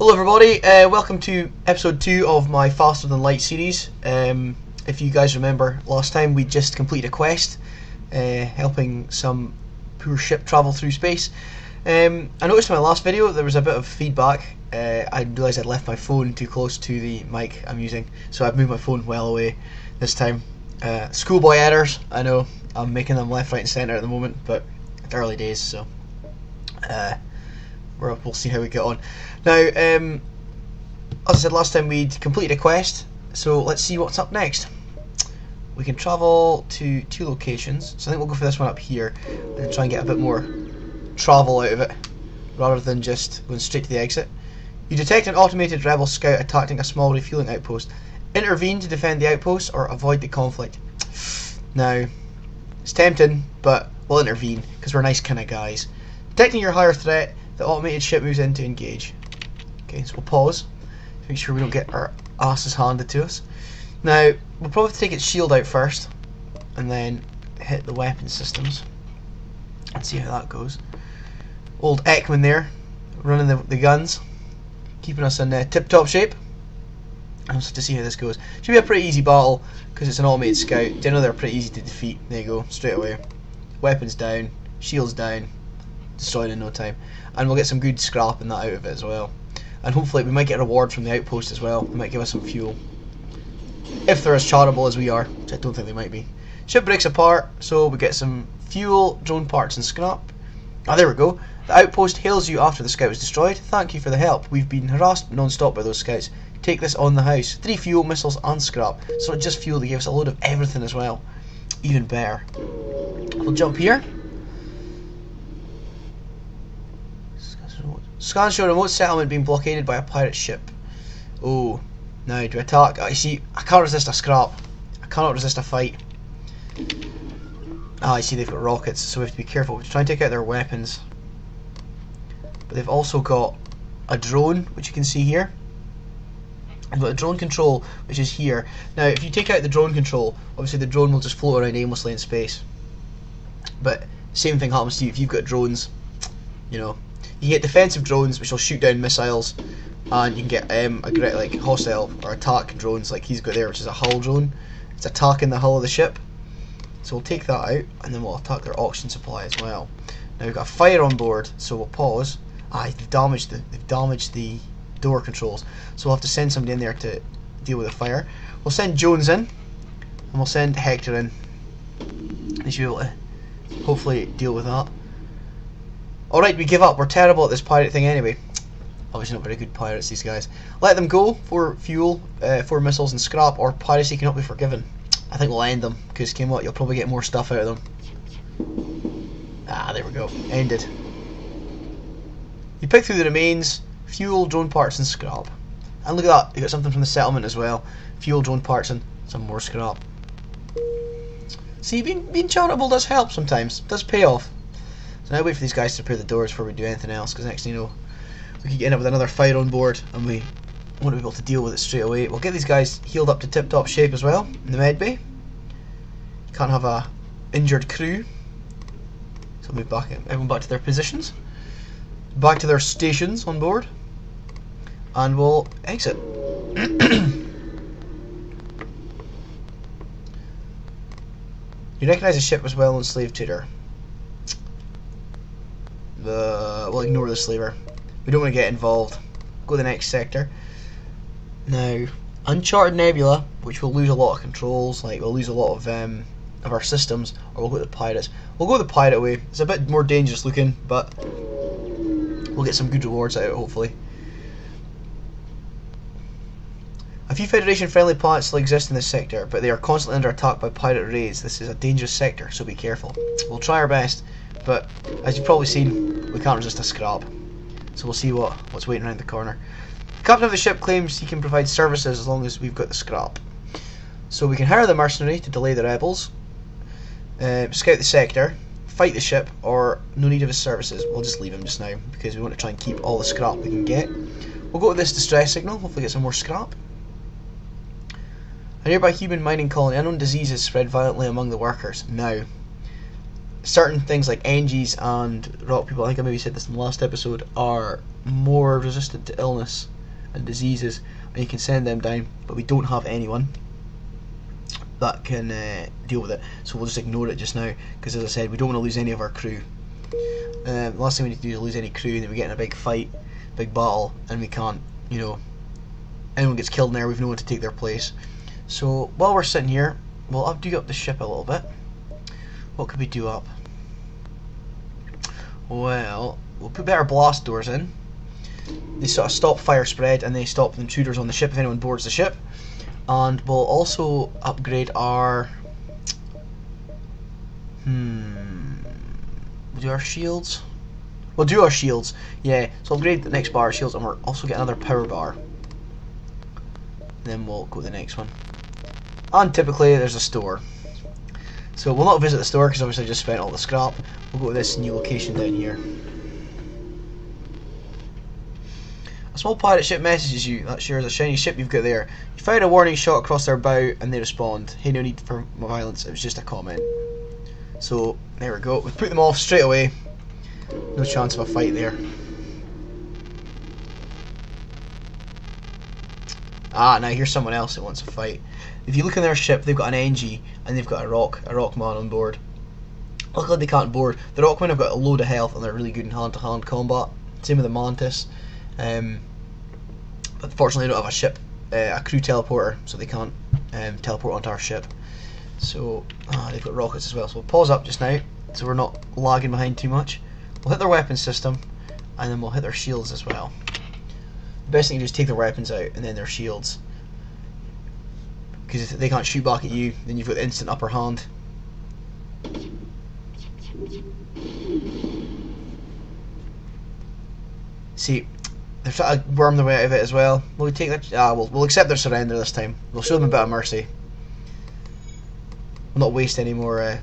Hello everybody, welcome to episode 2 of my Faster Than Light series. If you guys remember, last time we just completed a quest helping some poor ship travel through space. I noticed in my last video there was a bit of feedback. I realised I'd left my phone too close to the mic I'm using, so I've moved my phone well away this time. Schoolboy errors, I know, I'm making them left, right and centre at the moment, but it's early days, so we'll see how we get on. Now, as I said last time, we'd completed a quest, so let's see what's up next. We can travel to 2 locations, so I think we'll go for this one up here and try and get a bit more travel out of it, rather than just going straight to the exit. You detect an automated rebel scout attacking a small refueling outpost. Intervene to defend the outpost or avoid the conflict. Now, it's tempting, but we'll intervene, because we're nice kind of guys. Detecting your higher threat, the automated ship moves in to engage. Okay, so we'll pause to make sure we don't get our asses handed to us. Now, we'll probably have to take its shield out first, and then hit the weapon systems and see how that goes. Old Ekman there, running the guns, keeping us in tip-top shape. I'll just have to see how this goes. Should be a pretty easy battle, because it's an automated scout. You know they're pretty easy to defeat. There you go, straight away. Weapons down, shields down, destroyed in no time. And we'll get some good scrap and that out of it as well. And hopefully we might get a reward from the outpost as well. They might give us some fuel, if they're as charitable as we are, which I don't think they might be. Ship breaks apart, so we get some fuel, drone parts and scrap. Ah, there we go. The outpost hails you after the scout was destroyed. Thank you for the help. We've been harassed non-stop by those scouts. Take this on the house. 3 fuel, missiles and scrap. So not just fuel, they gave us a load of everything as well. Even better. We'll jump here. Scans show a remote settlement being blockaded by a pirate ship. Oh, now do I attack? You see, I can't resist a scrap. I cannot resist a fight. Ah, you see they've got rockets, so we have to be careful. We have to try and take out their weapons. But they've also got a drone, which you can see here. They've got a drone control, which is here. Now, if you take out the drone control, obviously the drone will just float around aimlessly in space. But same thing happens to you if you've got drones. You know, you get defensive drones, which will shoot down missiles, and you can get like hostile or attack drones, like he's got there, which is a hull drone. It's attacking the hull of the ship. So we'll take that out, and then we'll attack their oxygen supply as well. Now we've got a fire on board, so we'll pause. They've damaged the door controls, so we'll have to send somebody in there to deal with the fire. We'll send Jones in, and we'll send Hector in. They should be able to hopefully deal with that. Alright, we give up. We're terrible at this pirate thing anyway. Obviously not very good pirates, these guys. Let them go for fuel, for missiles and scrap, or piracy cannot be forgiven. I think we'll end them, because came what, you'll probably get more stuff out of them. Ah, there we go. Ended. You pick through the remains, fuel, drone parts and scrap. And look at that, you got something from the settlement as well. Fuel, drone parts and some more scrap. See, being charitable does help sometimes. It does pay off. So now wait for these guys to repair the doors before we do anything else, because next thing you know, we could end up with another fire on board, and we want to be able to deal with it straight away. We'll get these guys healed up to tip-top shape as well in the med bay. Can't have a injured crew, so we'll move everyone back to their positions, back to their stations on board, and we'll exit. You recognise the ship as well on slave trader. We'll ignore the slaver. We don't want to get involved. Go to the next sector. Now, Uncharted Nebula, which will lose a lot of controls, like we'll lose a lot of our systems, or we'll go to the pirates. We'll go the pirate way. It's a bit more dangerous looking, but we'll get some good rewards out of it, hopefully. A few Federation friendly planets still exist in this sector, but they are constantly under attack by pirate raids. This is a dangerous sector, so be careful. We'll try our best, but as you've probably seen, we can't resist a scrap. So we'll see what's waiting around the corner. The captain of the ship claims he can provide services as long as we've got the scrap. So we can hire the mercenary to delay the rebels, scout the sector, fight the ship, or no need of his services. We'll just leave him just now, because we want to try and keep all the scrap we can get. We'll go to this distress signal, hopefully get some more scrap. A nearby human mining colony, unknown diseases spread violently among the workers. Now, certain things like Engies and rock people, I think I maybe said this in the last episode, are more resistant to illness and diseases, and you can send them down, but we don't have anyone that can deal with it, so we'll just ignore it just now, because as I said, we don't want to lose any of our crew. The last thing we need to do is lose any crew and then we get in a big fight, big battle, and we can't, you know, anyone gets killed in there, we've no one to take their place. So while we're sitting here, we'll do up the ship a little bit. What could we do up? Well, we'll put better blast doors in. They sort of stop fire spread and they stop the intruders on the ship if anyone boards the ship. And we'll also upgrade our... We'll do our shields. We'll do our shields, yeah. So upgrade the next bar of shields, and we'll also get another power bar. Then we'll go to the next one. And typically there's a store. So we'll not visit the store because obviously I just spent all the scrap. We'll go to this new location down here. A small pirate ship messages you that shares a shiny ship you've got there. You fire a warning shot across their bow and they respond, "Hey, no need for violence, it was just a comment." So there we go, we've put them off straight away. No chance of a fight there. Ah, now here's someone else that wants a fight. If you look in their ship, they've got an NG and they've got a rock man on board. Luckily they can't board. The rockmen have got a load of health and they're really good in hand-to-hand combat. Same with the Mantis. But fortunately they don't have a ship, a crew teleporter, so they can't teleport onto our ship. So they've got rockets as well. So we'll pause up just now, so we're not lagging behind too much. We'll hit their weapons system, and then we'll hit their shields as well. The best thing to do is take their weapons out and then their shields, because if they can't shoot back at you, then you've got the instant upper hand. See, they're trying to worm their way out of it as well. Will we take that? We'll accept their surrender this time. We'll show them a bit of mercy. We'll not waste any more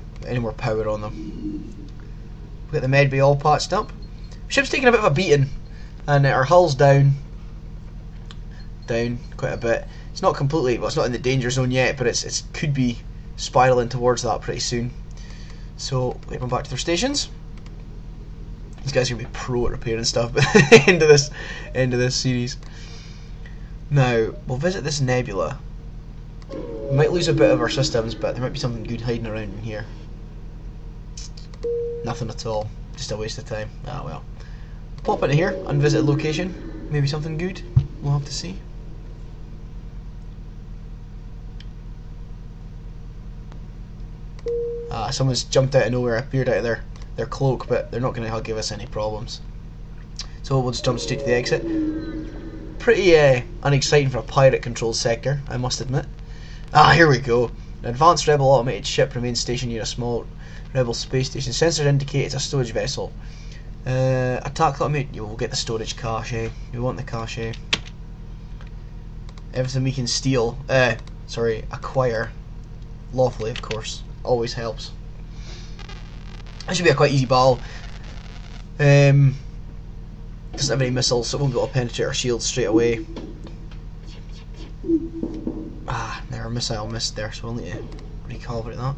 power on them. We'll get the med bay all patched up. Ship's taking a bit of a beating, and our hull's down quite a bit. It's not completely, well, it's not in the danger zone yet, but it could be spiraling towards that pretty soon. So we'll get them back to their stations. These guys are gonna be pro at repairing stuff by the end of this series. Now we'll visit this nebula. We might lose a bit of our systems, but there might be something good hiding around in here. Nothing at all. Just a waste of time. Ah well. Pop into here and visit a location. Maybe something good. We'll have to see. Someone's jumped out of nowhere, appeared out of their cloak, but they're not going to give us any problems. So we'll just jump straight to the exit. Pretty unexciting for a pirate-controlled sector, I must admit. Here we go. An advanced rebel automated ship remains stationed near a small rebel space station. Sensors indicate it's a storage vessel. Attack automated. We'll get the storage cache. We want the cache. Everything we can steal. Acquire. Lawfully, of course. Always helps. This should be a quite easy battle. Doesn't have any missiles, so it won't be able to penetrate our shields straight away. There, our missile missed there, so we'll need to recalibrate that.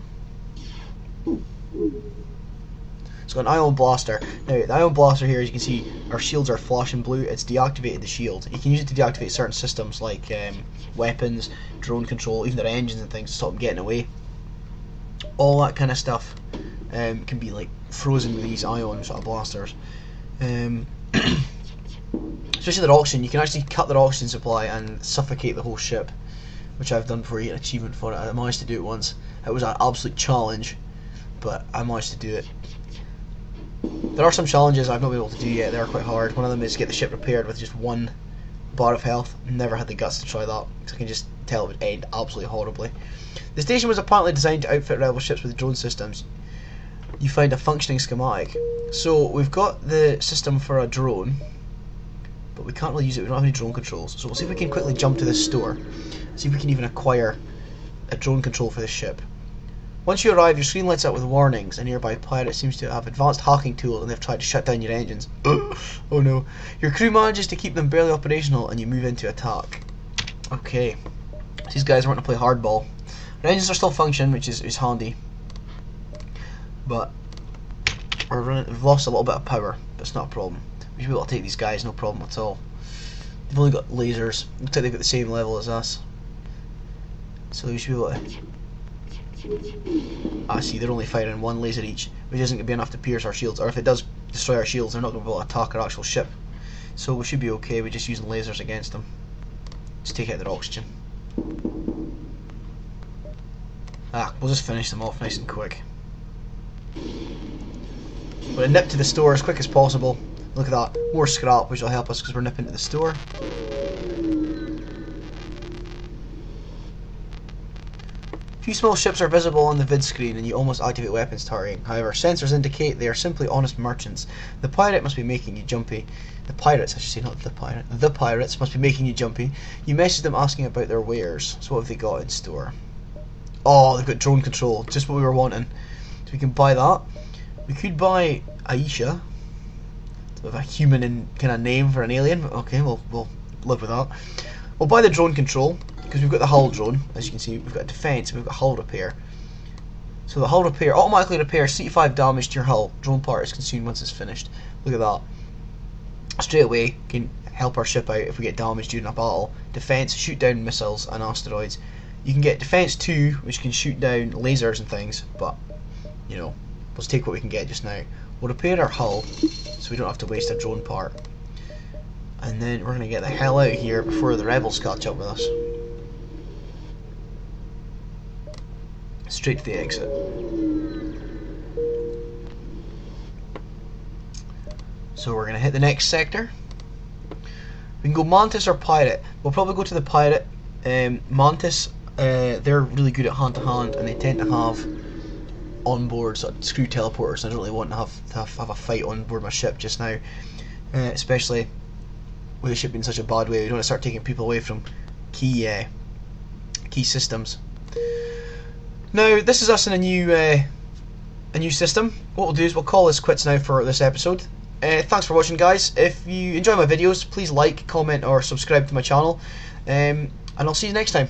It's got an ion blaster. Now, the ion blaster here, as you can see, our shields are flashing blue. It's deactivated the shield. You can use it to deactivate certain systems like weapons, drone control, even their engines and things to stop them getting away. All that kind of stuff can be like frozen with these ion sort of blasters. Especially their oxygen, you can actually cut their oxygen supply and suffocate the whole ship, which I've done before. You get an achievement for it. I managed to do it once. It was an absolute challenge, but I managed to do it. There are some challenges I've not been able to do yet. They are quite hard. One of them is get the ship repaired with just 1 bar of health. Never had the guts to try that, because I can just tell it would end absolutely horribly. The station was apparently designed to outfit rebel ships with drone systems. You find a functioning schematic. So we've got the system for a drone, but we can't really use it. We don't have any drone controls. So we'll see if we can quickly jump to this store, see if we can even acquire a drone control for this ship. Once you arrive, your screen lights up with warnings. A nearby pirate seems to have advanced hacking tools and they've tried to shut down your engines. Oh no. Your crew manages to keep them barely operational and you move into attack. Okay. These guys want to play hardball. Our engines are still functioning, which is handy. But we've lost a little bit of power. But it's not a problem. We should be able to take these guys, no problem at all. They've only got lasers. Looks like they've got the same level as us. So we should be able to... Ah, see, they're only firing one laser each, which isn't going to be enough to pierce our shields. Or if it does destroy our shields, they're not going to be able to attack our actual ship. So we should be okay with just using lasers against them. Just take out their oxygen. Ah, we'll just finish them off nice and quick. We're going to nip to the store as quick as possible. Look at that, more scrap, which will help us because we're nipping to the store. Few small ships are visible on the vid screen and you almost activate weapons targeting. However, sensors indicate they are simply honest merchants. The pirate must be making you jumpy. The pirates, I should say, not the pirate. The pirates must be making you jumpy. You message them asking about their wares. So what have they got in store? Oh, they've got drone control, just what we were wanting. So we can buy that. We could buy Aisha. With a human in kind of name for an alien. Okay, we'll live with that. We'll buy the drone control because we've got the hull drone. As you can see, we've got defense and we've got hull repair. So the hull repair automatically repairs 65 damage to your hull. Drone part is consumed once it's finished. Look at that. Straight away can help our ship out if we get damaged during a battle. Defense, shoot down missiles and asteroids. You can get defense 2, which can shoot down lasers and things, but you know, let's take what we can get just now. We'll repair our hull so we don't have to waste a drone part. And then we're going to get the hell out of here before the rebels catch up with us. Straight to the exit. So we're going to hit the next sector. We can go Mantis or Pirate. We'll probably go to the Pirate. Mantis, they're really good at hand to hand and they tend to have onboard sort of screw teleporters. I don't really want to have a fight on board my ship just now, especially with the ship being such a bad way. We don't want to start taking people away from key systems. Now this is us in a new system. What we'll do is we'll call this quits now for this episode. Thanks for watching, guys. If you enjoy my videos, please like, comment or subscribe to my channel, and I'll see you next time.